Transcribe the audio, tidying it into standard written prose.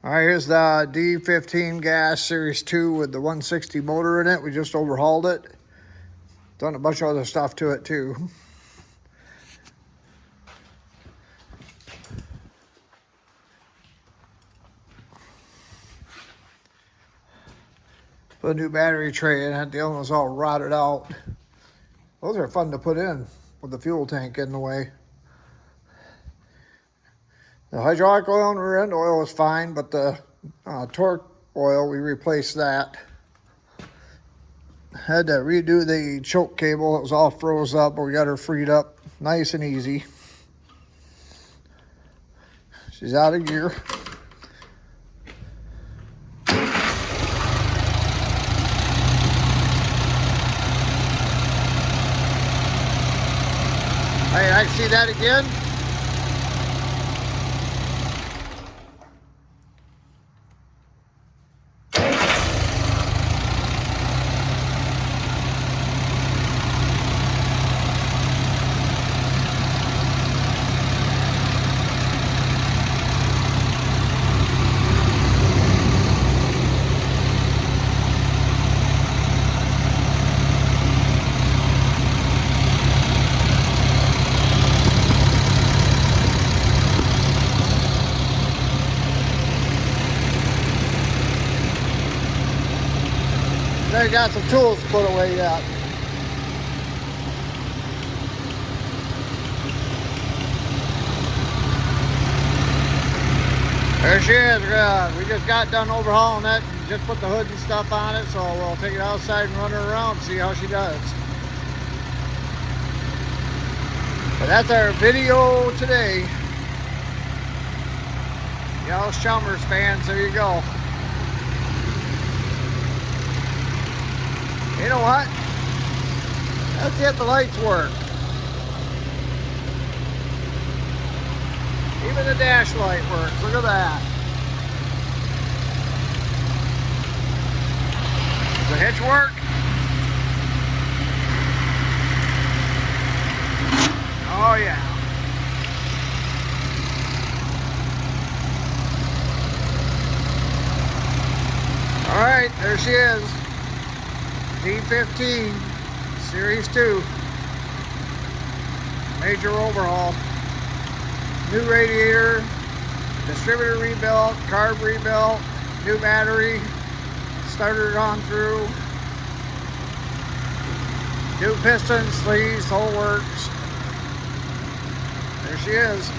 All right, here's the D15 gas series 2 with the 160 motor in it. We just overhauled it. Done a bunch of other stuff to it too. Put a new battery tray in it. The other one was all rotted out. Those are fun to put in with the fuel tank in the way. The hydraulic oil and rear end oil was fine, but the torque oil, we replaced that. Had to redo the choke cable. It was all froze up, but we got her freed up nice and easy. She's out of gear. Hey, I see that again. They got some tools to put away yet. There she is. We just got done overhauling it and just put the hood and stuff on it, so we'll take it outside and run her around and see how she does. But that's our video today. The Allis Chalmers fans, there you go. You know what? That's it, the lights work. Even the dash light works. Look at that. Does the hitch work? Oh yeah. All right, there she is. D15 Series 2 major overhaul. New radiator, distributor rebuilt, carb rebuilt, new battery, started it on through, new pistons, sleeves, whole works. There she is.